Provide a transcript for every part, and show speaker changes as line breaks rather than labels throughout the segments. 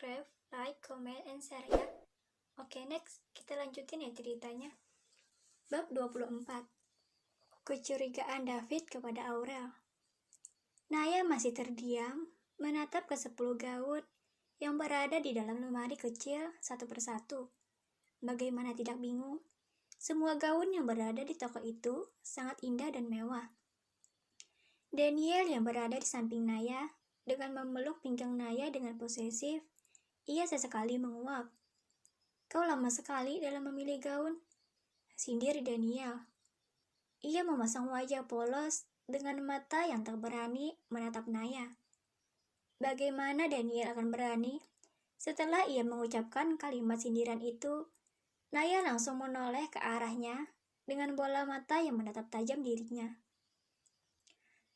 subscribe, like, comment, and share ya. Oke, next. Kita lanjutin ya ceritanya. Bab 24. Kecurigaan David kepada Aurel. Naya masih terdiam, menatap ke 10 gaun yang berada di dalam lemari kecil satu persatu. Bagaimana tidak bingung? Semua gaun yang berada di toko itu sangat indah dan mewah. Daniel yang berada di samping Naya, dengan memeluk pinggang Naya dengan posesif, ia sesekali menguap. "Kau lama sekali dalam memilih gaun," sindir Daniel. Ia memasang wajah polos dengan mata yang tak berani menatap Naya. Bagaimana Daniel akan berani? Setelah ia mengucapkan kalimat sindiran itu, Naya langsung menoleh ke arahnya dengan bola mata yang menatap tajam dirinya.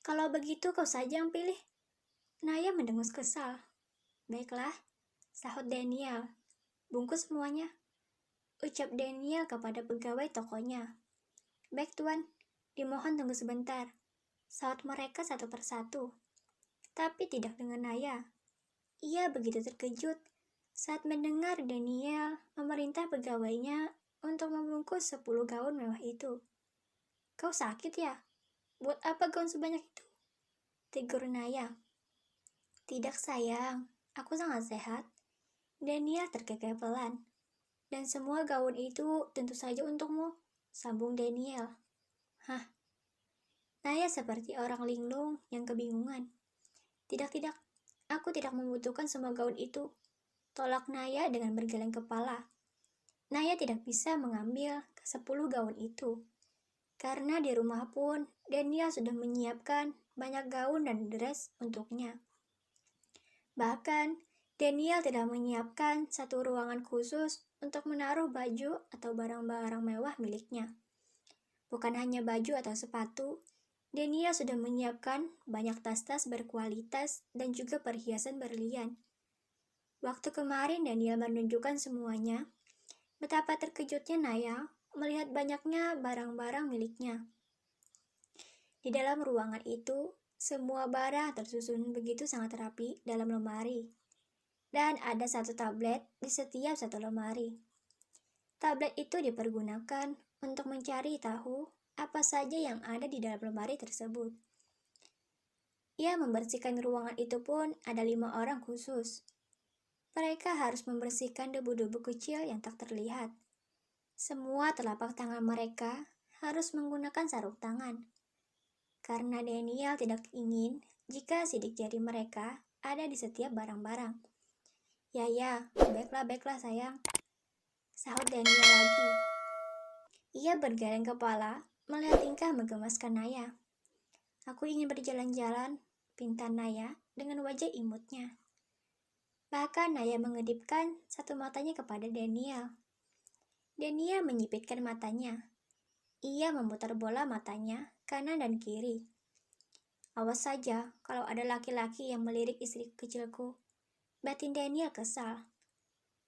"Kalau begitu kau saja yang pilih." Naya mendengus kesal. "Baiklah," sahut Daniel. "Bungkus semuanya," ucap Daniel kepada pegawai tokonya. "Baik tuan, dimohon tunggu sebentar," sahut mereka satu persatu. Tapi tidak dengan Naya. Ia begitu terkejut saat mendengar Daniel memerintah pegawainya untuk membungkus 10 gaun mewah itu. "Kau sakit ya? Buat apa gaun sebanyak itu?" tegur Naya. "Tidak sayang, aku sangat sehat." Daniel terkekeh pelan. "Dan semua gaun itu tentu saja untukmu," sambung Daniel. "Hah?" Naya seperti orang linglung yang kebingungan. Tidak, aku tidak membutuhkan semua gaun itu," tolak Naya dengan bergeleng kepala. Naya tidak bisa mengambil ke-10 gaun itu. Karena di rumah pun, Daniel sudah menyiapkan banyak gaun dan dress untuknya. Bahkan, Daniel tidak menyiapkan satu ruangan khusus untuk menaruh baju atau barang-barang mewah miliknya. Bukan hanya baju atau sepatu, Daniel sudah menyiapkan banyak tas-tas berkualitas dan juga perhiasan berlian. Waktu kemarin Daniel menunjukkan semuanya, betapa terkejutnya Naya melihat banyaknya barang-barang miliknya. Di dalam ruangan itu, semua barang tersusun begitu sangat rapi dalam lemari. Dan ada satu tablet di setiap satu lemari. Tablet itu dipergunakan untuk mencari tahu apa saja yang ada di dalam lemari tersebut. Ia membersihkan ruangan itu pun ada 5 orang khusus. Mereka harus membersihkan debu-debu kecil yang tak terlihat. Semua telapak tangan mereka harus menggunakan sarung tangan. Karena Daniel tidak ingin jika sidik jari mereka ada di setiap barang-barang. Ya, baiklah sayang," sahut Daniel lagi. Ia bergeleng kepala melihat tingkah menggemaskan Naya. "Aku ingin berjalan-jalan," pinta Naya dengan wajah imutnya. Bahkan Naya mengedipkan satu matanya kepada Daniel. Daniel menyipitkan matanya. Ia memutar bola matanya kanan dan kiri. "Awas saja kalau ada laki-laki yang melirik istri kecilku," batin Daniel kesal.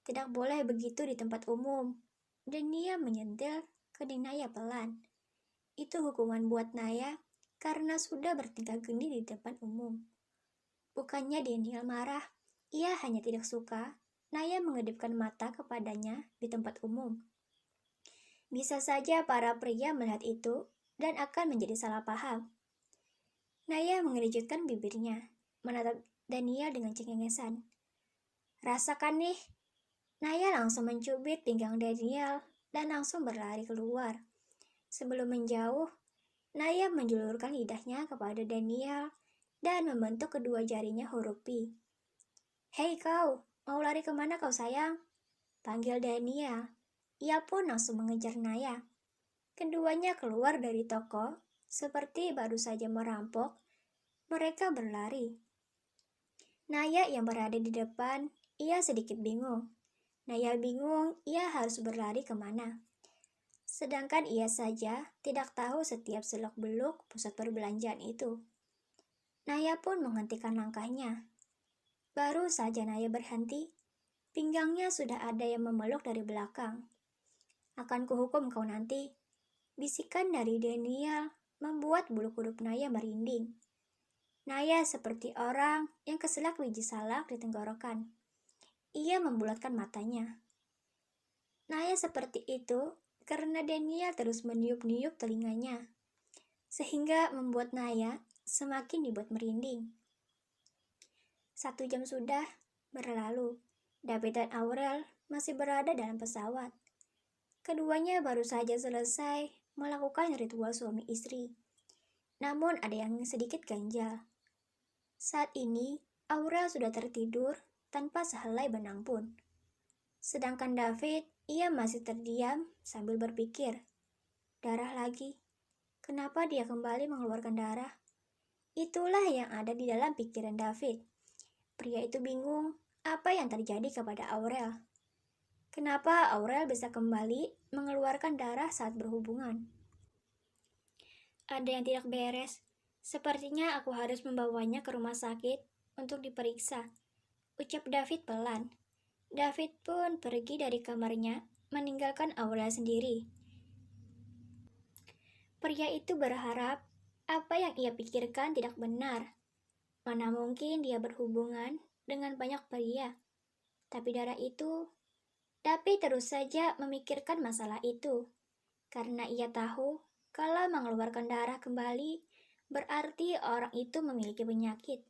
"Tidak boleh begitu di tempat umum." Daniel menyentil kening Naya pelan. Itu hukuman buat Naya karena sudah bertingkah geni di depan umum. Bukannya Daniel marah, ia hanya tidak suka Naya mengedipkan mata kepadanya di tempat umum. Bisa saja para pria melihat itu dan akan menjadi salah paham. Naya mengerutkan bibirnya, menatap Daniel dengan cengengesan. "Rasakan nih." Naya langsung mencubit pinggang Daniel dan langsung berlari keluar. Sebelum menjauh, Naya menjulurkan lidahnya kepada Daniel dan membentuk kedua jarinya huruf P. "Hei kau, mau lari kemana kau sayang?" panggil Daniel. Ia pun langsung mengejar Naya. Keduanya keluar dari toko, seperti baru saja merampok. Mereka berlari. Naya yang berada di depan, ia sedikit bingung. Naya bingung ia harus berlari kemana. Sedangkan ia saja tidak tahu setiap selok-beluk pusat perbelanjaan itu. Naya pun menghentikan langkahnya. Baru saja Naya berhenti, pinggangnya sudah ada yang memeluk dari belakang. "Akan kuhukum kau nanti," bisikan dari Daniel membuat bulu kuduk Naya merinding. Naya seperti orang yang keselak biji salak di tenggorokan. ia membulatkan matanya. Naya seperti itu karena Daniel terus meniup-niup telinganya, sehingga membuat Naya semakin dibuat merinding. 1 jam sudah berlalu. David dan Aurel masih berada dalam pesawat. Keduanya baru saja selesai melakukan ritual suami istri. Namun ada yang sedikit ganjal. Saat ini, Aurel sudah tertidur tanpa sehelai benang pun. Sedangkan David, ia masih terdiam sambil berpikir. Darah lagi. Kenapa dia kembali mengeluarkan darah? Itulah yang ada di dalam pikiran David. Pria itu bingung apa yang terjadi kepada Aurel. Kenapa Aurel bisa kembali mengeluarkan darah saat berhubungan? Ada yang tidak beres. Sepertinya aku harus membawanya ke rumah sakit untuk diperiksa, ucap David pelan. David pun pergi dari kamarnya, meninggalkan Aurel sendiri. Pria itu berharap apa yang ia pikirkan tidak benar. Mana mungkin dia berhubungan dengan banyak pria. Tapi terus saja memikirkan masalah itu. Karena ia tahu kalau mengeluarkan darah kembali berarti orang itu memiliki penyakit.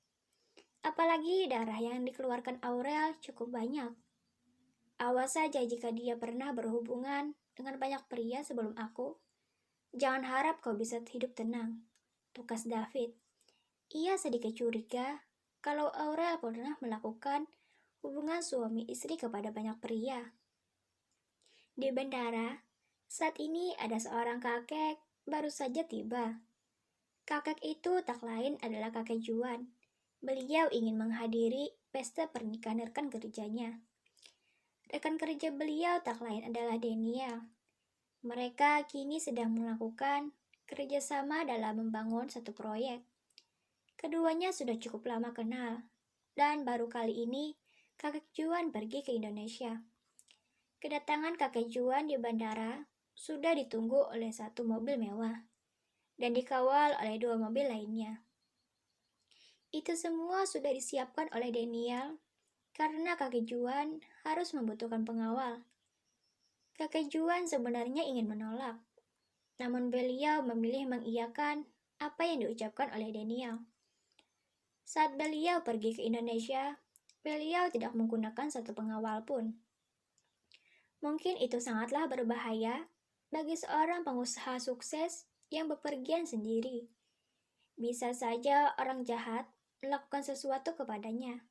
Apalagi darah yang dikeluarkan Aurel cukup banyak. Awas saja jika dia pernah berhubungan dengan banyak pria sebelum aku. Jangan harap kau bisa hidup tenang, tukas David. Ia sedikit curiga kalau Aurel pernah melakukan hubungan suami istri kepada banyak pria. Di bandara, saat ini ada seorang kakek baru saja tiba. Kakek itu tak lain adalah kakek Juan. Beliau ingin menghadiri pesta pernikahan rekan kerjanya. Rekan kerja beliau tak lain adalah Daniel. Mereka kini sedang melakukan kerjasama dalam membangun satu proyek. Keduanya sudah cukup lama kenal, dan baru kali ini kakek Juan pergi ke Indonesia. Kedatangan kakek Juan di bandara sudah ditunggu oleh satu mobil mewah, dan dikawal oleh 2 mobil lainnya. Itu semua sudah disiapkan oleh Daniel, karena kakek Juan harus membutuhkan pengawal. Kakek Juan sebenarnya ingin menolak, namun beliau memilih mengiyakan apa yang diucapkan oleh Daniel. Saat beliau pergi ke Indonesia, beliau tidak menggunakan satu pengawal pun. Mungkin itu sangatlah berbahaya bagi seorang pengusaha sukses yang bepergian sendiri. Bisa saja orang jahat melakukan sesuatu kepadanya.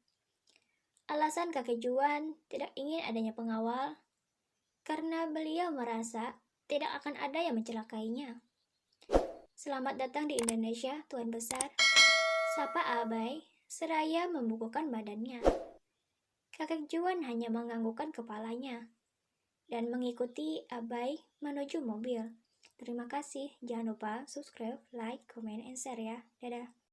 Alasan kakek Juan tidak ingin adanya pengawal karena beliau merasa tidak akan ada yang mencelakainya. Selamat datang di Indonesia, Tuan Besar, sapa Abai seraya membukukan badannya. Kakek Juan hanya menganggukkan kepalanya dan mengikuti Abai menuju mobil. Terima kasih, jangan lupa subscribe, like, comment, and share ya. Dadah.